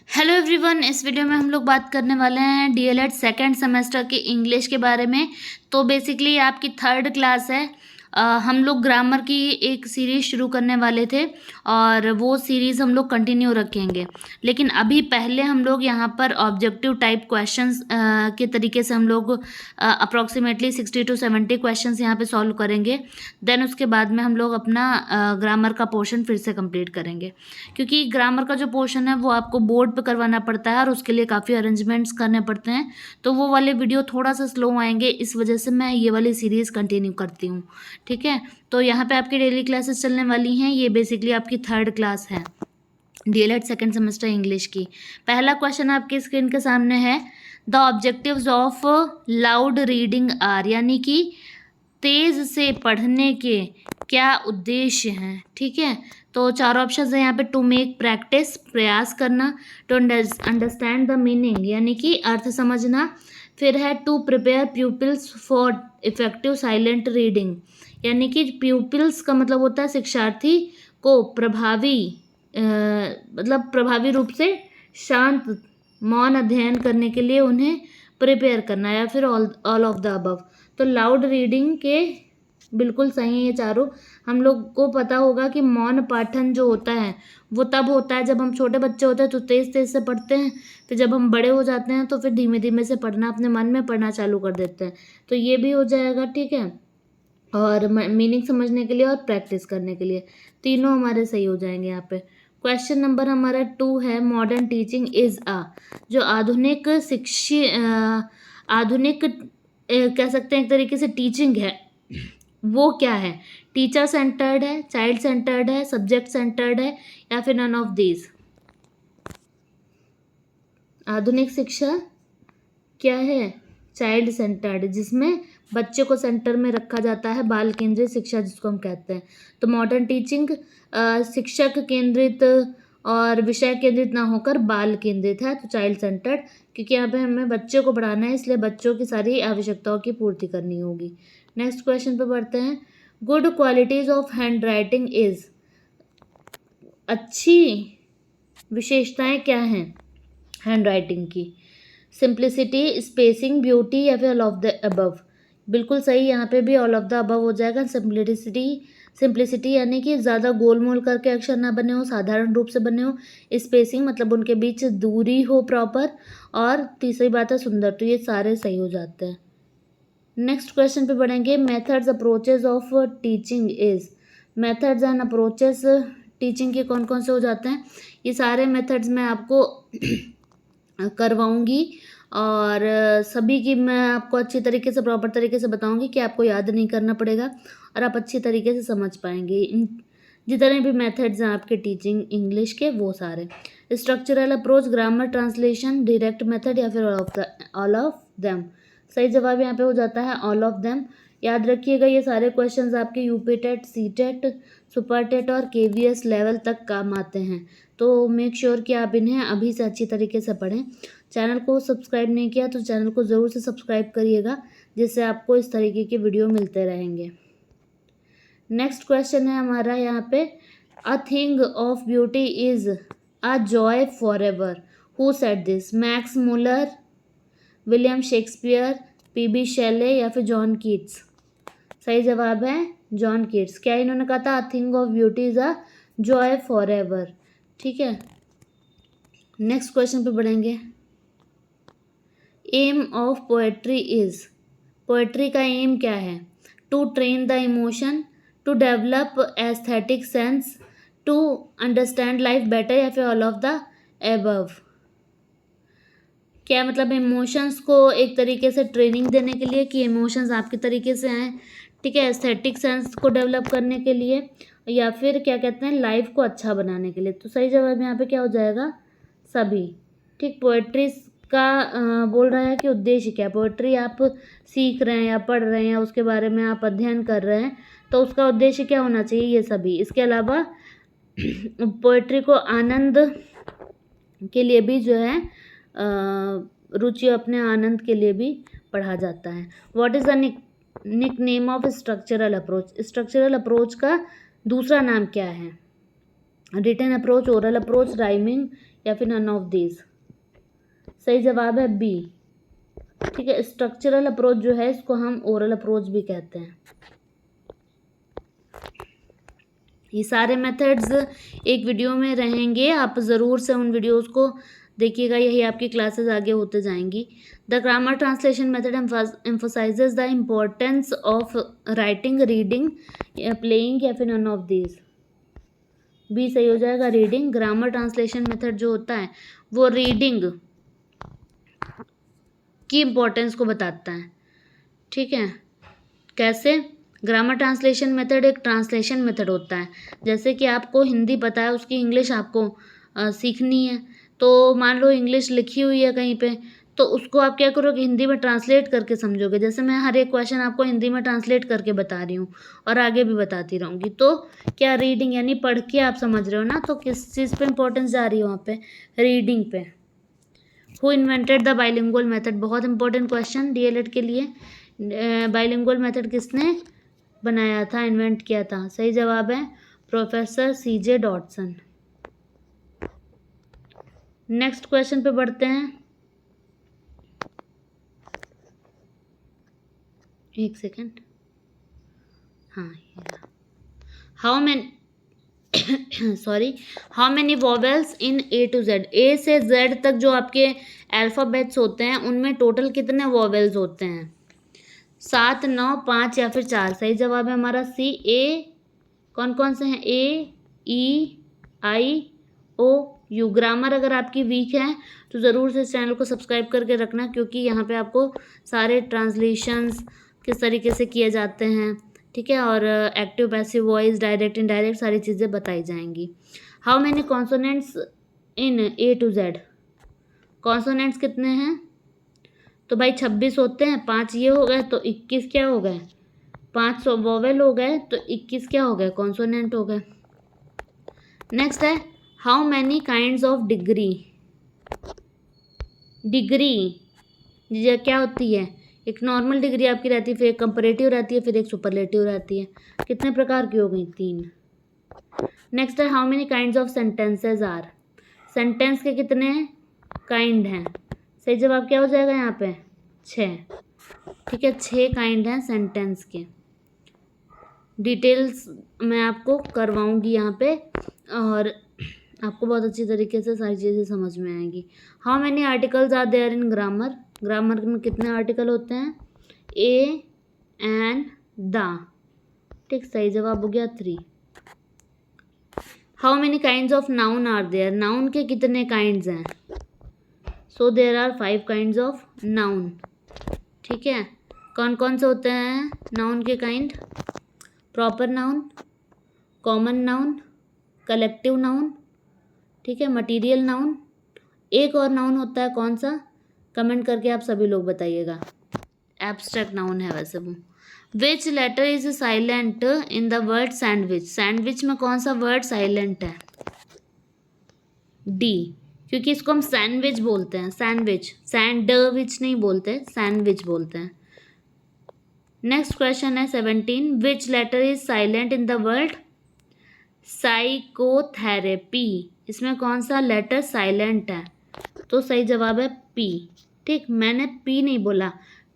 Hello everyone. इस video में हम लोग बात करने वाले हैं डीएलएड सेकंड सेमेस्टर की इंग्लिश के बारे में। तो बेसिकली आपकी थर्ड क्लास है। हम लोग ग्रामर की एक सीरीज़ शुरू करने वाले थे और वो सीरीज़ हम लोग कंटिन्यू रखेंगे। लेकिन अभी पहले हम लोग यहाँ पर ऑब्जेक्टिव टाइप क्वेश्चंस के तरीके से हम लोग अप्रॉक्सीमेटली 60 to 70 क्वेश्चंस यहाँ पे सॉल्व करेंगे। देन उसके बाद में हम लोग अपना ग्रामर का पोर्शन फिर से कंप्लीट करेंगे, क्योंकि ग्रामर का जो पोर्शन है वो आपको बोर्ड पे करवाना पड़ता है और उसके लिए काफ़ी अरेंजमेंट्स करने पड़ते हैं। तो वो वाले वीडियो थोड़ा सा स्लो आएंगे, इस वजह से मैं ये वाली सीरीज़ कंटिन्यू करती हूँ। ठीक है, तो यहाँ पे आपकी डेली क्लासेस चलने वाली हैं। ये बेसिकली आपकी थर्ड क्लास है डीएलएड सेकेंड सेमेस्टर इंग्लिश की। पहला क्वेश्चन आपकी स्क्रीन के सामने है, the objectives of loud reading are, यानी कि तेज से पढ़ने के क्या उद्देश्य हैं। ठीक है, तो चार ऑप्शन है यहाँ पे। टू मेक प्रैक्टिस, प्रयास करना। टू अंडरस्टैंड द मीनिंग, यानी कि अर्थ समझना। फिर है to prepare pupils for effective silent reading, यानी कि प्यूपिल्स का मतलब होता है शिक्षार्थी को प्रभावी रूप से शांत मौन अध्ययन करने के लिए उन्हें प्रिपेयर करना, या फिर ऑल ऑफ द अबव। तो लाउड रीडिंग के बिल्कुल सही है ये चारों। हम लोग को पता होगा कि मौन पाठन जो होता है वो तब होता है जब हम छोटे बच्चे होते हैं तो तेज तेज से पढ़ते हैं, फिर जब हम बड़े हो जाते हैं तो फिर धीमे धीमे से पढ़ना, अपने मन में पढ़ना चालू कर देते हैं। तो ये भी हो जाएगा। ठीक है, और मीनिंग समझने के लिए और प्रैक्टिस करने के लिए तीनों हमारे सही हो जाएंगे यहाँ पे। क्वेश्चन नंबर हमारा 2 है, मॉडर्न टीचिंग इज जो आधुनिक आधुनिक कह सकते हैं एक तरीके से टीचिंग है, वो क्या है। टीचर सेंटर्ड है, चाइल्ड सेंटर्ड है, सब्जेक्ट सेंटर्ड है, या फिर नन ऑफ दीज। आधुनिक शिक्षा क्या है, चाइल्ड सेंटर्ड, जिसमें बच्चे को सेंटर में रखा जाता है, बाल केंद्रित शिक्षा जिसको हम कहते हैं। तो मॉडर्न टीचिंग शिक्षक केंद्रित और विषय केंद्रित ना होकर बाल केंद्रित है, तो चाइल्ड सेंटर्ड, क्योंकि यहाँ पे हमें बच्चे को पढ़ाना है, इसलिए बच्चों की सारी आवश्यकताओं की पूर्ति करनी होगी। नेक्स्ट क्वेश्चन पे बढ़ते हैं। Good qualities of hand writing is, अच्छी विशेषताएं क्या हैं हैंड राइटिंग की। सिंप्लिसिटी, स्पेसिंग, ब्यूटी, या फिर ऑल ऑफ द अबव। बिल्कुल सही, यहाँ पे भी ऑल ऑफ द अबव हो जाएगा। सिंप्लिसिटी यानी कि ज़्यादा गोल मोल करके अक्षर ना बने हो, साधारण रूप से बने हो। स्पेसिंग मतलब उनके बीच दूरी हो प्रॉपर। और तीसरी बात है सुंदर। तो ये सारे सही हो जाते हैं। नेक्स्ट क्वेश्चन पे बढ़ेंगे। Methods approaches of teaching is, methods and approaches teaching के कौन कौन से हो जाते हैं। ये सारे मेथड्स मैं आपको करवाऊंगी और सभी की मैं आपको अच्छी तरीके से प्रॉपर तरीके से बताऊंगी कि आपको याद नहीं करना पड़ेगा और आप अच्छी तरीके से समझ पाएंगे। इन जितने भी मेथड्स हैं आपके टीचिंग इंग्लिश के, वो सारे। Structural approach, grammar, translation, direct method, या फिर ऑल ऑफ देम। सही जवाब यहाँ पे हो जाता है ऑल ऑफ देम। याद रखिएगा ये सारे क्वेश्चंस आपके UP TET, C TET, super TET और केवीएस लेवल तक काम आते हैं। तो मेक श्योर कि आप इन्हें अभी से अच्छी तरीके से पढ़ें। चैनल को सब्सक्राइब नहीं किया तो चैनल को ज़रूर से सब्सक्राइब करिएगा, जिससे आपको इस तरीके के वीडियो मिलते रहेंगे। नेक्स्ट क्वेश्चन है हमारा यहाँ पे, a thing of beauty is a joy for ever, who said this. Max Muller, William Shakespeare, PB Shelley, या फिर जॉन कीट्स। सही जवाब है जॉन कीट्स। क्या इन्होंने कहा था, a thing of beauty is a joy for ever. ठीक है, नेक्स्ट क्वेश्चन पे बढ़ेंगे। Aim of poetry is, poetry का एम क्या है। To train the emotion, to develop aesthetic sense, to understand life better, या फिर ऑल ऑफ द एबव। क्या मतलब, इमोशंस को एक तरीके से ट्रेनिंग देने के लिए कि इमोशंस आपके तरीके से आएँ। ठीक है, एस्थेटिक सेंस को डेवलप करने के लिए, या फिर क्या कहते हैं लाइफ को अच्छा बनाने के लिए। तो सही जवाब यहाँ पे क्या हो जाएगा, सभी। ठीक, पोएट्री का बोल रहा है कि उद्देश्य क्या है। पोएट्री आप सीख रहे हैं या पढ़ रहे हैं या उसके बारे में आप अध्ययन कर रहे हैं, तो उसका उद्देश्य क्या होना चाहिए, ये सभी। इसके अलावा पोएट्री को आनंद के लिए भी जो है रुचि, अपने आनंद के लिए भी पढ़ा जाता है। What is the nick name of structural approach, structural approach का दूसरा नाम क्या है। Written approach, oral approach, rhyming, या फिर नन ऑफ दीज? सही जवाब है बी। ठीक है, स्ट्रक्चरल अप्रोच जो है इसको हम ओरल अप्रोच भी कहते हैं। ये सारे मेथड्स एक वीडियो में रहेंगे, आप ज़रूर से उन वीडियोस को देखिएगा, यही आपकी क्लासेस आगे होते जाएंगी। The grammar translation method emphasises the importance of writing, reading, playing या फिर नन ऑफ दीज? बी सही हो जाएगा, रीडिंग। ग्रामर ट्रांसलेशन मेथड जो होता है वो रीडिंग की इम्पोर्टेंस को बताता है। ठीक है, कैसे? ग्रामर ट्रांसलेशन मेथड एक ट्रांसलेशन मेथड होता है। जैसे कि आपको हिंदी पता है, उसकी इंग्लिश आपको सीखनी है, तो मान लो इंग्लिश लिखी हुई है कहीं पे, तो उसको आप क्या करोगे, हिंदी में ट्रांसलेट करके समझोगे। जैसे मैं हर एक क्वेश्चन आपको हिंदी में ट्रांसलेट करके बता रही हूँ और आगे भी बताती रहूँगी, तो क्या रीडिंग यानी पढ़ के आप समझ रहे हो ना, तो किस चीज़ पे इंपॉर्टेंस जा रही है वहाँ पे? रीडिंग पे। Who invented the bilingual method? बहुत इंपॉर्टेंट क्वेश्चन डीएलएड के लिए। बाइलिंगुअल मेथड किसने बनाया था, इन्वेंट किया था? सही जवाब है professor CJ Dotson. Next question पे बढ़ते हैं। एक सेकेंड, हाँ, how many sorry, how many vowels in A to Z? A से जेड तक जो आपके अल्फ़ाबेट्स होते हैं उनमें टोटल कितने वॉवेल्स होते हैं? 7, 9, 5 या फिर 4? सही जवाब है हमारा सी। ए कौन कौन से हैं? ए, ई, आई, ओ, यू। ग्रामर अगर आपकी वीक है तो ज़रूर से इस चैनल को सब्सक्राइब करके रखना, क्योंकि यहाँ पे आपको सारे ट्रांसलेशंस किस तरीके से किए जाते हैं, ठीक है, और active passive voice, direct indirect, सारी चीज़ें बताई जाएंगी। How many consonants in A to Z? Consonants कितने हैं? तो भाई 26 होते हैं, 5 ये हो गए तो 21 क्या हो गए? 5 वोवेल हो गए तो 21 क्या हो गए? कॉन्सोनेंट हो गए। नेक्स्ट है how many kinds of degree? Degree ये क्या होती है? एक नॉर्मल डिग्री आपकी रहती है, फिर एक कंपैरेटिव रहती है, फिर एक सुपरलेटिव रहती है। कितने प्रकार की हो गई? 3। नेक्स्ट है how many kinds of sentences are? Sentence के कितने काइंड हैं? सही जवाब क्या हो जाएगा यहाँ पे? 6। ठीक है, 6 काइंड हैं सेंटेंस के। डिटेल्स मैं आपको करवाऊंगी यहाँ पे, और आपको बहुत अच्छी तरीके से सारी चीज़ें समझ में आएंगी। How many articles are there in grammar? Grammar में कितने आर्टिकल होते हैं? A, an, the. ठीक, सही जवाब हो गया 3। How many kinds of noun are there? Noun के कितने काइंड्स हैं? So there are 5 kinds of noun. ठीक है, कौन कौन से होते हैं नाउन के kind? Proper noun, common noun, collective noun, ठीक है, मटीरियल नाउन। एक और नाउन होता है, कौन सा? कमेंट करके आप सभी लोग बताइएगा। एब्स्ट्रैक्ट नाउन है वैसे वो। Which letter is silent in the word sandwich? Sandwich में कौन सा वर्ड साइलेंट है? डी, क्योंकि इसको हम सैंडविच बोलते हैं। सैंडविच, सैंडविच नहीं बोलते, सैंडविच बोलते हैं। नेक्स्ट क्वेश्चन है 17। Which letter is silent in the word psychotherapy? इसमें कौन सा लेटर साइलेंट है? तो सही जवाब है पी। ठीक, मैंने पी नहीं बोला,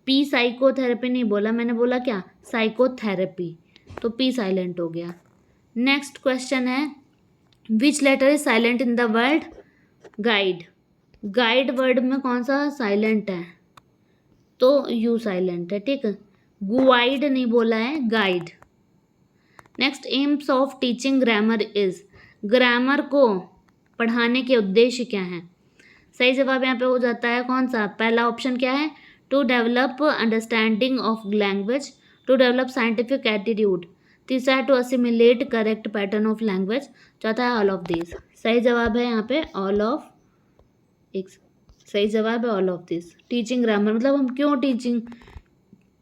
पी साइकोथेरेपी नहीं बोला, मैंने बोला क्या? साइकोथेरेपी। तो पी साइलेंट हो गया। नेक्स्ट क्वेश्चन है which letter is silent in the word guide? Guide word में कौन सा साइलेंट है? तो यू साइलेंट है। ठीक, गुआइड नहीं बोला है, guide. Next, AIIMS of teaching grammar is? Grammar को पढ़ाने के उद्देश्य क्या हैं? सही जवाब यहाँ पे हो जाता है कौन सा? पहला ऑप्शन क्या है? To develop understanding of language, to develop scientific attitude. तीसरा है to assimilate correct pattern of language. चौथा है ऑल ऑफ दिस। सही जवाब है यहाँ पे ऑल ऑफ, एक सही जवाब है all of this. Teaching grammar मतलब हम क्यों टीचिंग,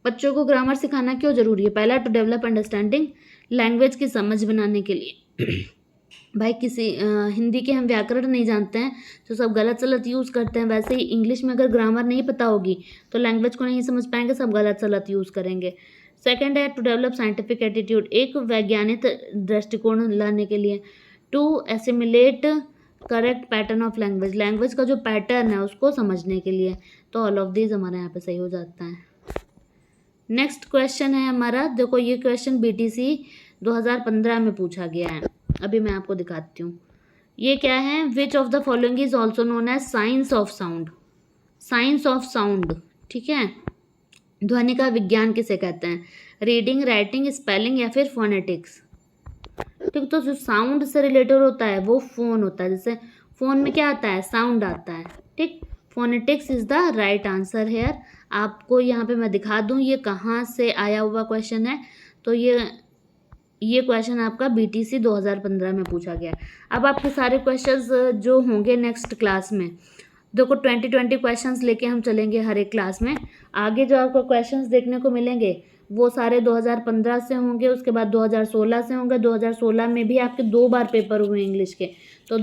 बच्चों को ग्रामर सिखाना क्यों जरूरी है? पहला टू डेवलप अंडरस्टैंडिंग, लैंग्वेज की समझ बनाने के लिए। भाई किसी हिंदी के हम व्याकरण नहीं जानते हैं तो सब गलत सलत यूज़ करते हैं, वैसे ही इंग्लिश में अगर ग्रामर नहीं पता होगी तो लैंग्वेज को नहीं समझ पाएंगे, सब गलत सलत यूज़ करेंगे। सेकंड है टू डेवलप साइंटिफिक एटीट्यूड, एक वैज्ञानिक दृष्टिकोण लाने के लिए। To assimilate correct pattern of language, language का जो पैटर्न है उसको समझने के लिए, तो ऑल ऑफ दीज हमारे यहाँ पे सही हो जाता है। नेक्स्ट क्वेश्चन है हमारा, देखो ये क्वेश्चन BTC 2015 में पूछा गया है, अभी मैं आपको दिखाती हूँ। ये क्या है, which of the following is also known as science of sound, science of sound, ठीक है। ध्वनि का विज्ञान किसे कहते हैं, रीडिंग, राइटिंग, स्पेलिंग या फिर फोनेटिक्स, ठीक। तो जो साउंड से रिलेटेड होता है वो फोन होता है, जैसे फोन में क्या आता है, साउंड आता है, ठीक। Phonetics is the right answer here. आपको यहाँ पे मैं दिखा दूँ ये कहाँ से आया हुआ क्वेश्चन है, तो ये क्वेश्चन आपका BTC 2015 में पूछा गया है। अब आपके सारे क्वेश्चंस जो होंगे नेक्स्ट क्लास में, देखो 20 क्वेश्चंस लेके हम चलेंगे हर एक क्लास में। आगे जो आपको क्वेश्चंस देखने को मिलेंगे वो सारे 2015 से होंगे, उसके बाद 2016 से होंगे। 2016 में भी आपके 2 बार पेपर हुए इंग्लिश के, तो